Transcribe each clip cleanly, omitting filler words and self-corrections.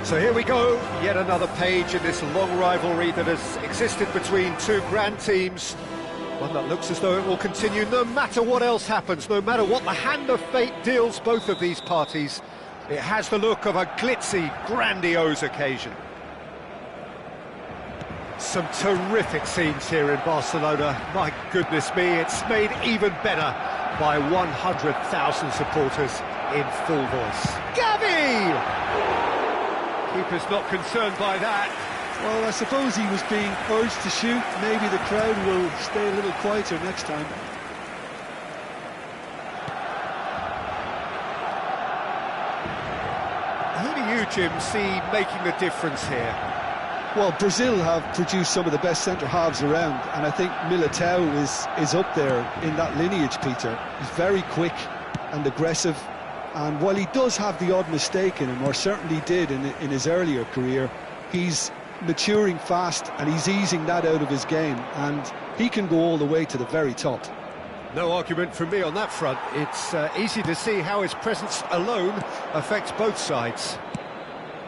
So here we go, yet another page in this long rivalry that has existed between two grand teams. One that looks as though it will continue no matter what else happens, no matter what the hand of fate deals both of these parties. It has the look of a glitzy, grandiose occasion. Some terrific scenes here in Barcelona. My goodness me, it's made even better by 100,000 supporters in full voice. Gavi! Keeper's not concerned by that. Well, I suppose he was being urged to shoot. Maybe the crowd will stay a little quieter next time. Who do you, Jim, see making the difference here? Well, Brazil have produced some of the best centre-halves around, and I think Militao is up there in that lineage, Peter. He's very quick and aggressive. And while he does have the odd mistake in him, or certainly did in his earlier career, he's maturing fast and he's easing that out of his game, and he can go all the way to the very top. No argument from me on that front. It's easy to see how his presence alone affects both sides.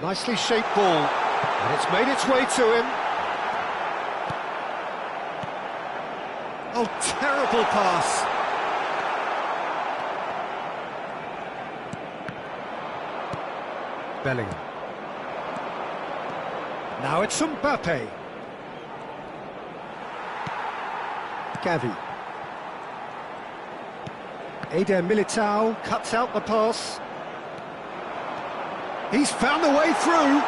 Nicely shaped ball, and it's made its way to him. Oh, terrible pass. Bellingham. Now it's Mbappe. Gavi. Eder Militao cuts out the pass. He's found the way through.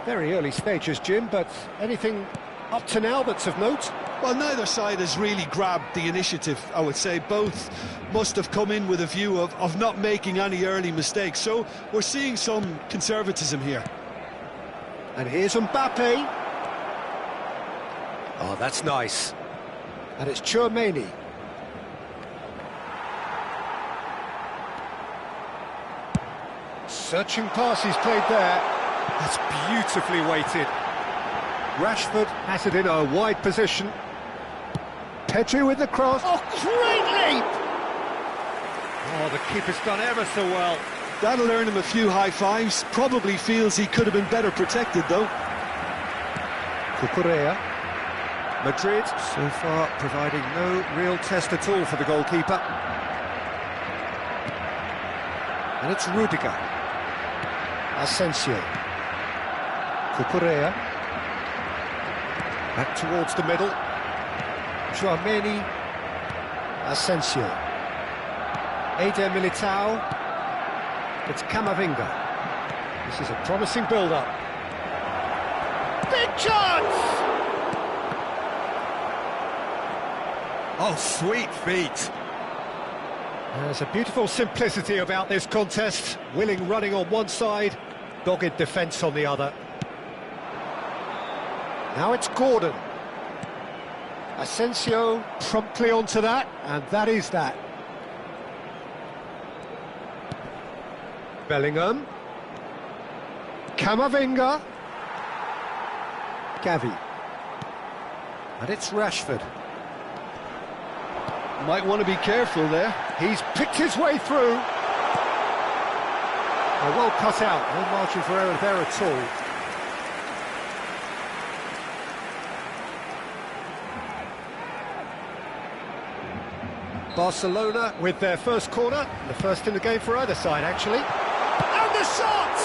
Very early stages, Jim, but anything up to now that's of note? Well, neither side has really grabbed the initiative, I would say. Both must have come in with a view of not making any early mistakes. So we're seeing some conservatism here. And here's Mbappe. Oh, that's nice. And it's Tchouaméni. Searching pass he's played there. That's beautifully weighted. Rashford has it in a wide position. Pedri with the cross. Oh, great leap! Oh, the keeper's done ever so well. That'll earn him a few high fives. Probably feels he could have been better protected, though. Cucurella. Madrid, so far, providing no real test at all for the goalkeeper. And it's Rudiger. Asensio. Cucurella. Back towards the middle. Tchouaméni. Asensio. Eder Militao. It's Camavinga. This is a promising build-up. Big chance! Oh, sweet feet. There's a beautiful simplicity about this contest. Willing running on one side, dogged defence on the other. Now it's Gordon. Asensio promptly onto that, and that is that. Bellingham. Camavinga. Gavi. And it's Rashford. Might want to be careful there. He's picked his way through. Oh, well cut out, no margin for error there at all. Barcelona with their first corner, the first in the game for either side, actually. And the shot!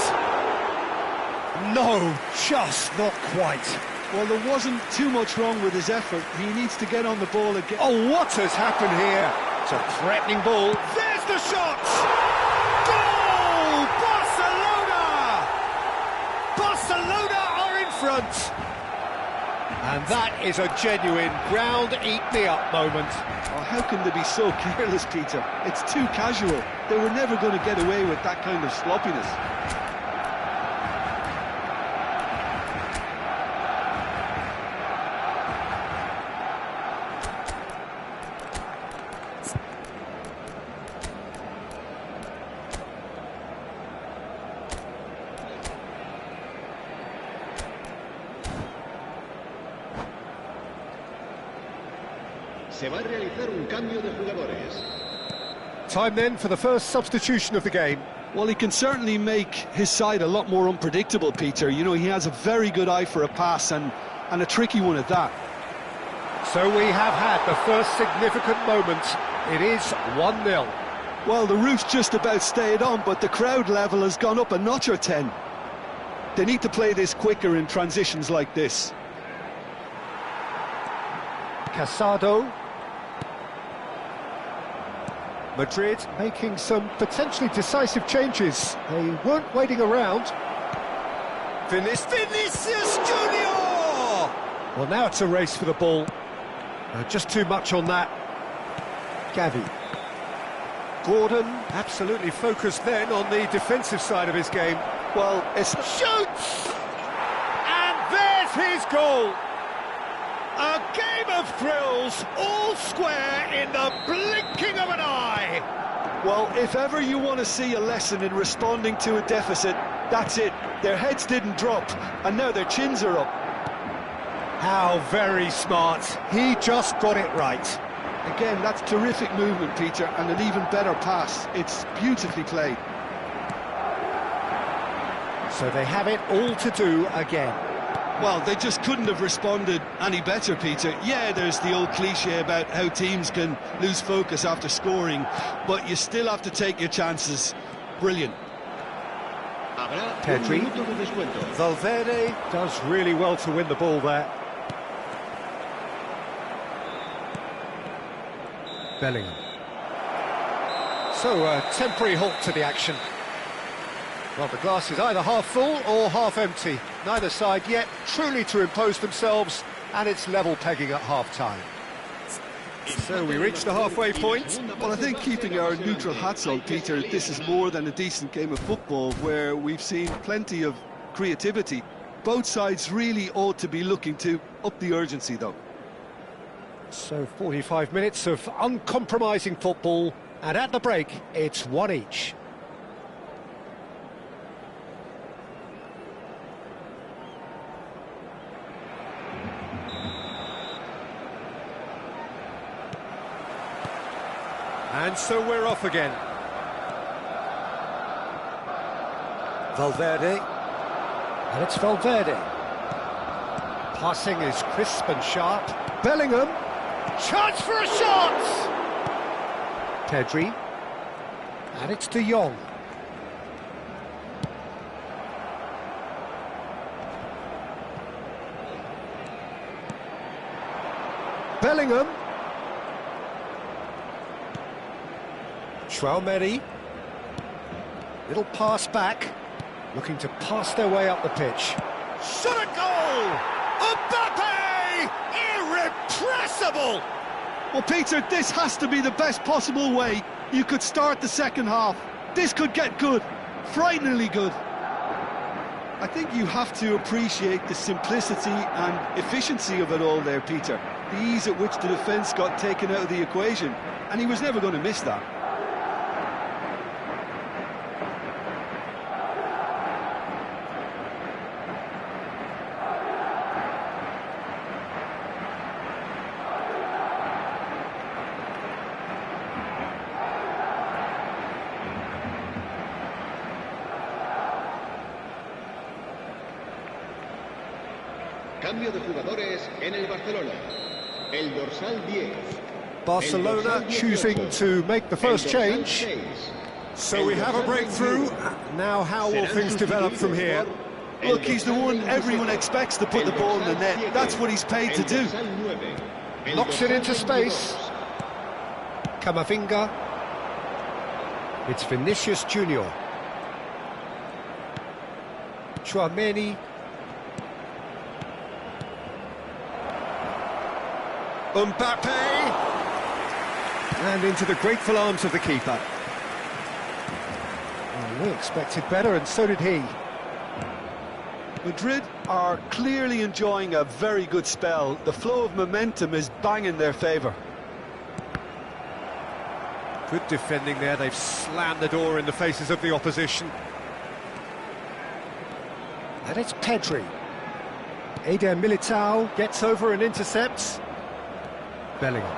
No, just not quite. Well, there wasn't too much wrong with his effort. He needs to get on the ball again. Oh, what has happened here? It's a threatening ball. There's the shot! Goal! Barcelona! moment! And that is a genuine ground-eat-me-up moment. Oh, how can they be so careless, Peter? It's too casual. They were never going to get away with that kind of sloppiness. Se va a realizar un cambio de jugadores. Time then for the first substitution of the game. Well, he can certainly make his side a lot more unpredictable, Peter. You know, he has a very good eye for a pass and a tricky one at that. So we have had the first significant moment. It is 1-0. Well, the roof's just about stayed on, but the crowd level has gone up a notch or 10. They need to play this quicker in transitions like this. Casado. Madrid making some potentially decisive changes. They weren't waiting around. Vinicius Junior! Well, now it's a race for the ball. Just too much on that. Gavi. Gordon, absolutely focused then on the defensive side of his game. Well, it's... Shoots! And there's his goal! A game of thrills, all square in the blinking of an eye! Well, if ever you want to see a lesson in responding to a deficit, that's it. Their heads didn't drop, and now their chins are up. How very smart. He just got it right. Again, that's terrific movement, Peter, and an even better pass. It's beautifully played. So they have it all to do again. Well, they just couldn't have responded any better, Peter. Yeah, there's the old cliche about how teams can lose focus after scoring, but you still have to take your chances. Brilliant. Pedri. Valverde does really well to win the ball there. Bellingham. So, a temporary halt to the action. Well, the glass is either half full or half empty. Neither side yet truly to impose themselves, and it's level pegging at half-time. So we reach the halfway point. Well, I think keeping our neutral hats on, Peter, this is more than a decent game of football where we've seen plenty of creativity. Both sides really ought to be looking to up the urgency, though. So 45 minutes of uncompromising football, and at the break, it's one each. And so we're off again. Valverde. And it's Valverde. Passing is crisp and sharp. Bellingham. Chance for a shot! Pedri. And it's De Jong. Bellingham. Traoré, little pass back, looking to pass their way up the pitch. Shot a goal! Mbappe! Irrepressible! Well, Peter, this has to be the best possible way you could start the second half. This could get good, frighteningly good. I think you have to appreciate the simplicity and efficiency of it all there, Peter. The ease at which the defence got taken out of the equation, and he was never going to miss that. Cambio de jugadores en el Barcelona. El dorsal 10. Barcelona choosing to make the first change. So we have a breakthrough. Now how will things develop from here? Look, he's the one everyone expects to put the ball in the net. That's what he's paid to do. Knocks it into space. Camavinga. It's Vinicius Junior. Traoré. Mbappe! And into the grateful arms of the keeper. Well, we expected better, and so did he. Madrid are clearly enjoying a very good spell. The flow of momentum is bang in their favour. Good defending there, they've slammed the door in the faces of the opposition. And it's Pedri. Eder Militao gets over and intercepts. Bellingham.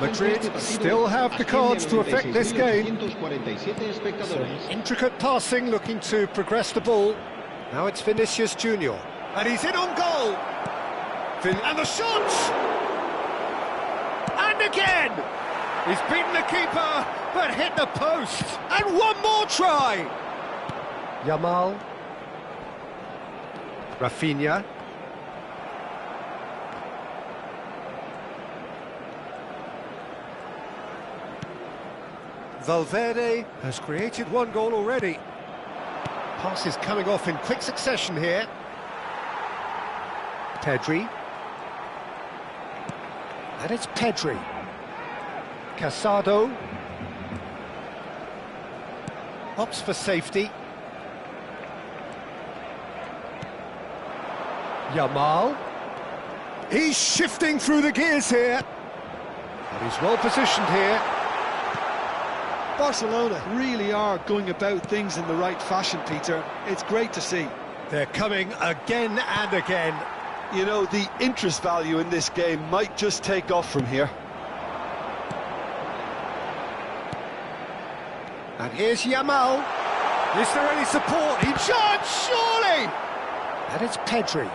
Madrid still have the cards to affect this game. Some intricate passing, looking to progress the ball. Now it's Vinicius Junior. And he's in on goal! And the shot! And again! He's beaten the keeper, but hit the post. And one more try! Yamal. Rafinha. Valverde has created one goal already. Passes coming off in quick succession here. Pedri. And it's Pedri. Casado. Hops for safety. Yamal. He's shifting through the gears here. But he's well positioned here. Barcelona really are going about things in the right fashion, Peter. It's great to see. They're coming again and again. You know, the interest value in this game might just take off from here. And here's Yamal. Is there any support? He charged, surely! And it's Pedri.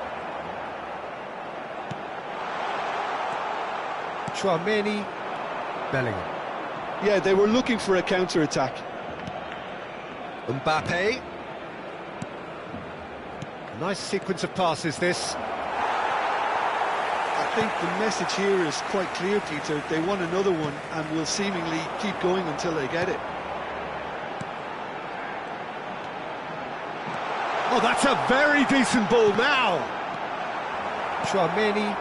Tchouaméni. Bellingham. Yeah, they were looking for a counter-attack. Mbappe. A nice sequence of passes, this. I think the message here is quite clear, Peter. They want another one and will seemingly keep going until they get it. Oh, that's a very decent ball now. Tchouaméni.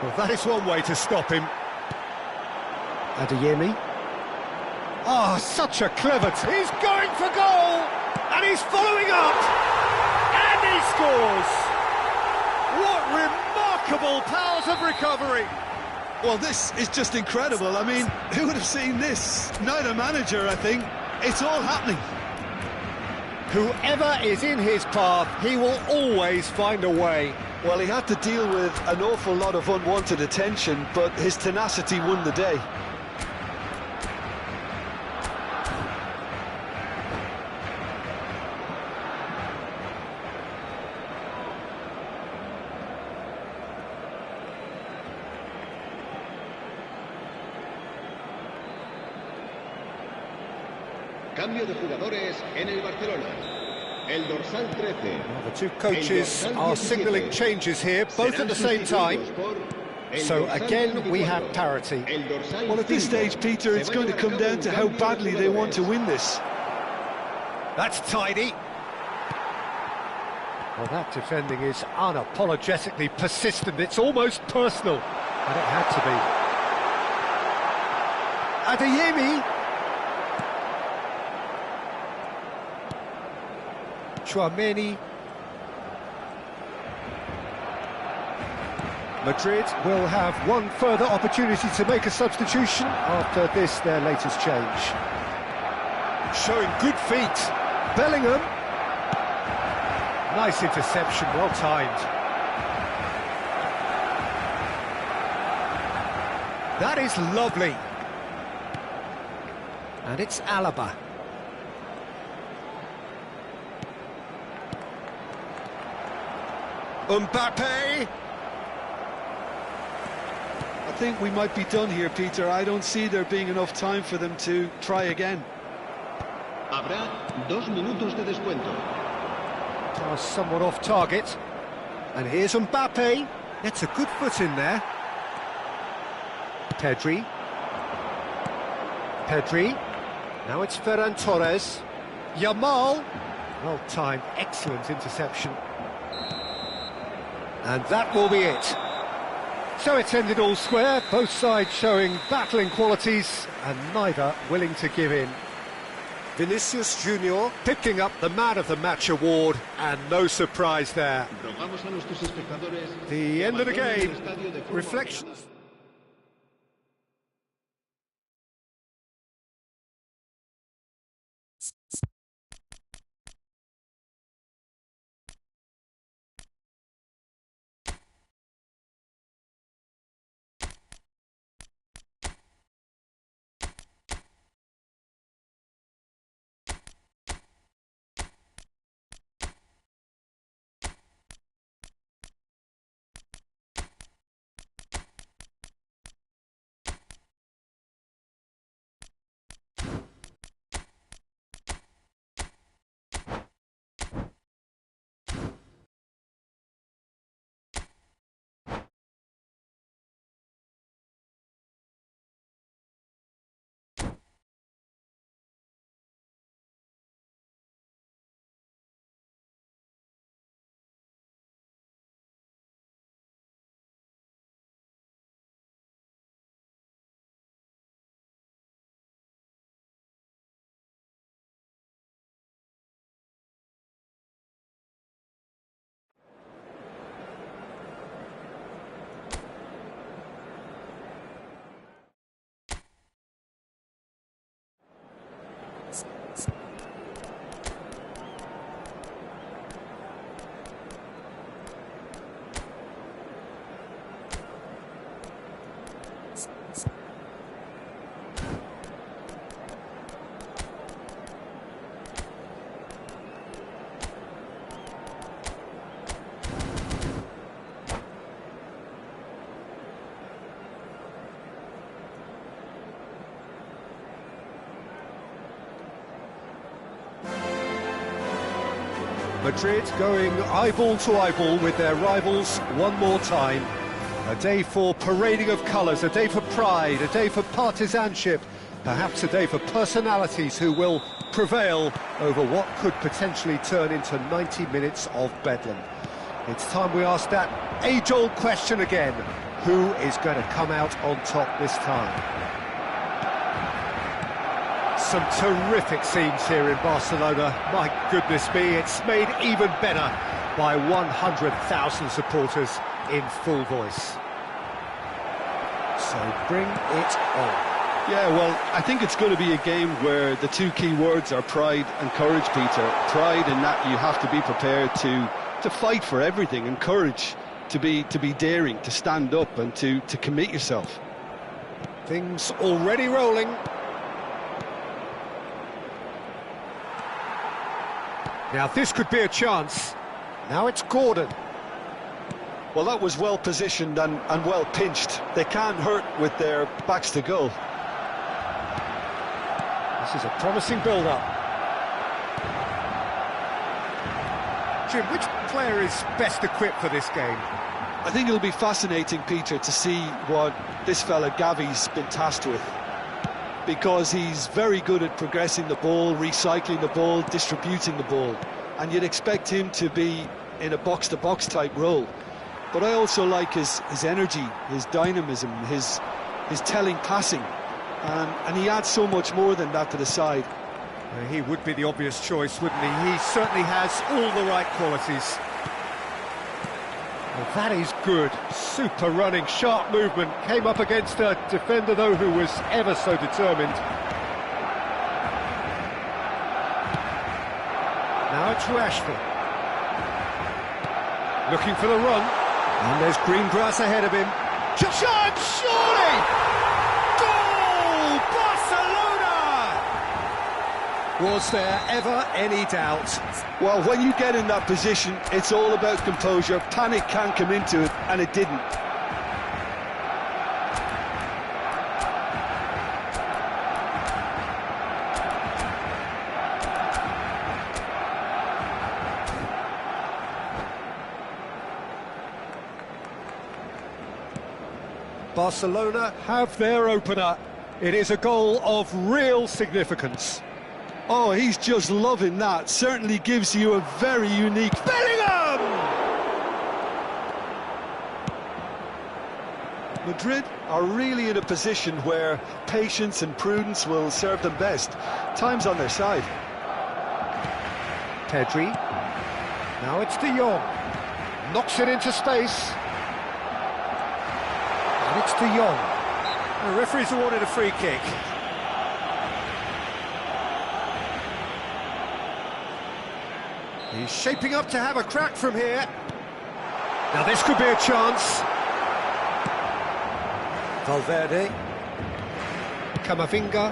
Well, that is one way to stop him. Adeyemi. Oh, such a clever... He's going for goal! And he's following up! And he scores! What remarkable powers of recovery! Well, this is just incredible. I mean, who would have seen this? Neither manager, I think. It's all happening. Whoever is in his path, he will always find a way. Well, he had to deal with an awful lot of unwanted attention, but his tenacity won the day. Cambio de jugadores en el Barcelona. El dorsal 13. Well, the two coaches are signalling changes here, both at the same time. So again, we have parity. Well, at this stage, Peter, it's going to come down to how badly they want to win this. That's tidy. Well, that defending is unapologetically persistent. It's almost personal. And it had to be. Adeyemi. Tchouaméni. Madrid will have one further opportunity to make a substitution after this, their latest change. Showing good feet. Bellingham. Nice interception, well timed. That is lovely. And it's Alaba. Mbappe. I think we might be done here, Peter. I don't see there being enough time for them to try again. Habrá 2 minutos de descuento. Somewhat off target. And here's Mbappe. Gets a good foot in there. Pedri. Pedri. Now it's Ferran Torres. Yamal. Well timed, excellent interception. And that will be it. So it's ended all square, both sides showing battling qualities and neither willing to give in. Vinicius Junior picking up the Man of the Match award, and no surprise there. The end of the game, reflections. Madrid going eyeball to eyeball with their rivals one more time. A day for parading of colours, a day for pride, a day for partisanship, perhaps a day for personalities who will prevail over what could potentially turn into 90 minutes of bedlam. It's time we ask that age-old question again. Who is going to come out on top this time? Some terrific scenes here in Barcelona. My goodness me, it's made even better by 100,000 supporters in full voice. So bring it on. Yeah, well, I think it's going to be a game where the two key words are pride and courage, Peter. Pride in that you have to be prepared to fight for everything, and courage to be daring, to stand up and to commit yourself. Things already rolling. Now this could be a chance. Now it's Gordon. Well, that was well positioned and well pinched. They can't hurt with their backs to goal. This is a promising build-up. Jim, which player is best equipped for this game? I think it'll be fascinating, Peter, to see what this fella Gavi's been tasked with, because he's very good at progressing the ball, recycling the ball, distributing the ball, and you'd expect him to be in a box-to-box type role. But I also like his energy, his dynamism, his telling passing, and he adds so much more than that to the side. He would be the obvious choice, wouldn't he? He certainly has all the right qualities. Well, that is good. Super running, sharp movement. Came up against a defender, though, who was ever so determined. Now it's Rashford. Looking for the run. And there's green grass ahead of him. Shot, surely! Goal! Barcelona! Was there ever any doubt? Well, when you get in that position, it's all about composure. Panic can come into it, and it didn't. Barcelona have their opener. It is a goal of real significance. Oh, he's just loving that. Certainly gives you a very unique... Bellingham! Madrid are really in a position where patience and prudence will serve them best. Time's on their side. Pedri. Now it's De Jong. Knocks it into space. And it's De Jong. The referee's awarded a free kick. He's shaping up to have a crack from here. Now this could be a chance. Valverde. Camavinga.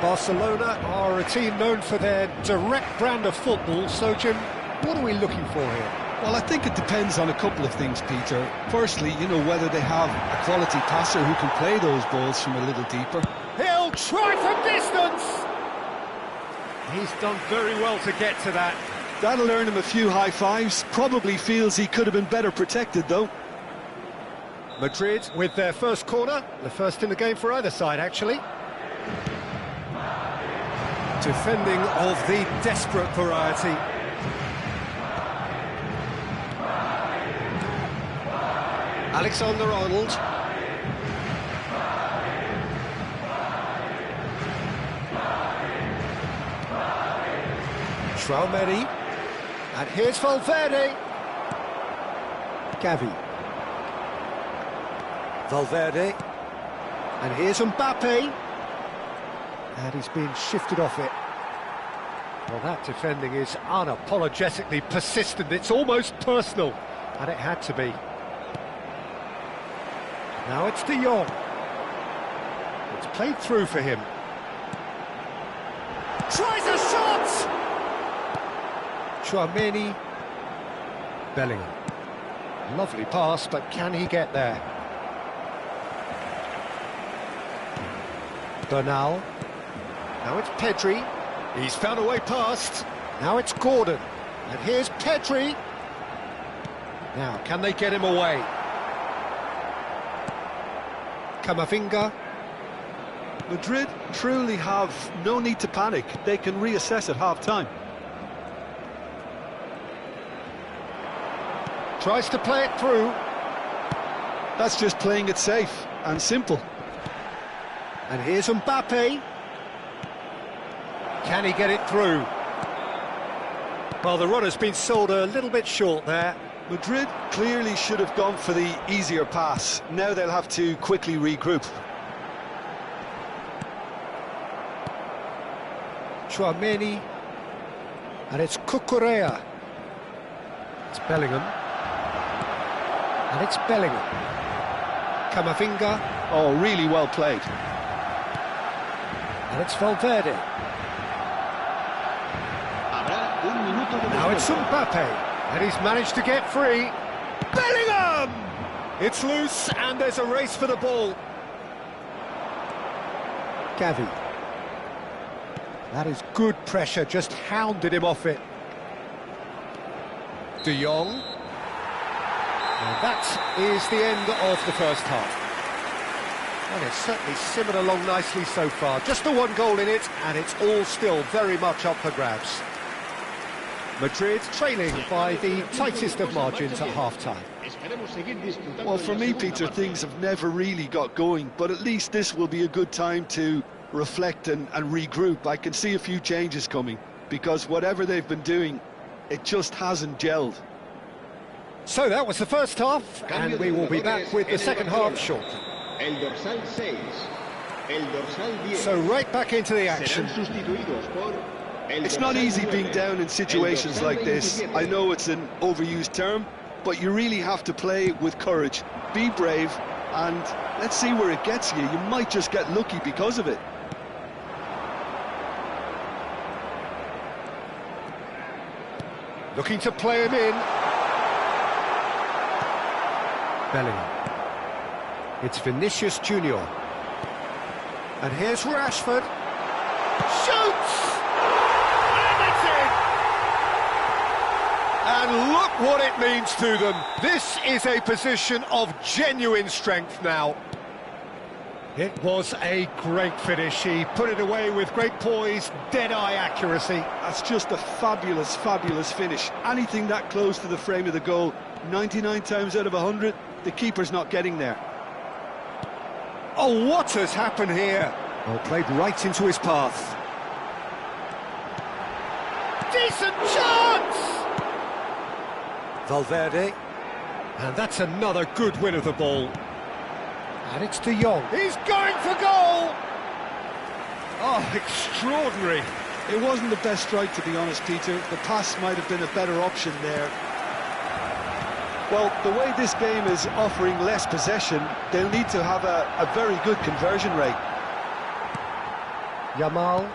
Barcelona are a team known for their direct brand of football, so Jim, what are we looking for here? Well, I think it depends on a couple of things, Peter. Firstly, whether they have a quality passer who can play those balls from a little deeper. He'll try from distance! He's done very well to get to that. That'll earn him a few high fives. Probably feels he could have been better protected, though. Madrid with their first corner, the first in the game for either side, actually. Defending of the desperate variety. Alexander-Arnold. Traoré. And here's Valverde. Gavi. Valverde. And here's Mbappe. And he's being shifted off it. Well, that defending is unapologetically persistent. It's almost personal. And it had to be. Now it's De Jong. It's played through for him. Tries a shot! Chouameni. Bellingham. Lovely pass, but can he get there? Bernal. Now it's Pedri. He's found a way past. Now it's Gordon. And here's Pedri. Now, can they get him away? Camavinga. Madrid truly have no need to panic. They can reassess at half-time. Tries to play it through. That's just playing it safe and simple. And here's Mbappe. Can he get it through? Well, the runner's been sold a little bit short there. Madrid clearly should have gone for the easier pass. Now they'll have to quickly regroup. Chouameni. And it's Cucurella. It's Bellingham. And it's Bellingham. Camavinga. Oh, really well played. And it's Valverde. Now it's Mbappe. And he's managed to get free. Bellingham! It's loose and there's a race for the ball. Gavi. That is good pressure, just hounded him off it. De Jong. And that is the end of the first half. And it's certainly simmered along nicely so far. Just the one goal in it, and it's all still very much up for grabs. Madrid trailing by the tightest of margins at half-time. Well, for me, Peter, things have never really got going, but at least this will be a good time to reflect and regroup. I can see a few changes coming, because whatever they've been doing, it just hasn't gelled. So that was the first half, and we will be back with the second half shortly. So right back into the action. It's not easy being down in situations like this. I know it's an overused term, but you really have to play with courage. Be brave, and let's see where it gets you. You might just get lucky because of it. Looking to play him in. Bellingham. It's Vinicius Junior. And here's Rashford. Shoots! And it's in! And look what it means to them. This is a position of genuine strength now. It was a great finish. He put it away with great poise, dead-eye accuracy. That's just a fabulous, fabulous finish. Anything that close to the frame of the goal, 99 times out of 100, the keeper's not getting there. Oh, what has happened here? Well, played right into his path. Decent chance! Valverde. And that's another good win of the ball. And it's De Jong. He's going for goal! Oh, extraordinary. It wasn't the best strike, to be honest, Peter. The pass might have been a better option there. Well, the way this game is offering less possession, they'll need to have a very good conversion rate. Yamal.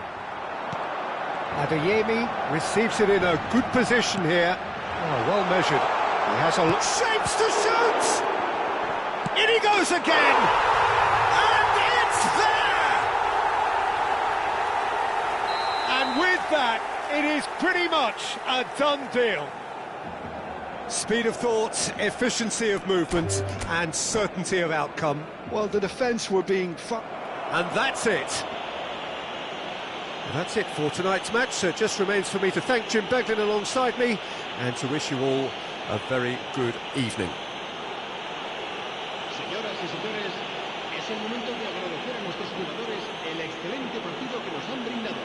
Adeyemi receives it in a good position here. Oh, well measured. He has a look. Shapes to shoot! In he goes again! And it's there! And with that, it is pretty much a done deal. Speed of thought, efficiency of movement, and certainty of outcome. Well, the defence were being... And that's it. That's it for tonight's match. So it just remains for me to thank Jim Beglin alongside me and to wish you all a very good evening. Señoras y señores, es el momento de agradecer a nuestros jugadores el excelente partido que nos han brindado.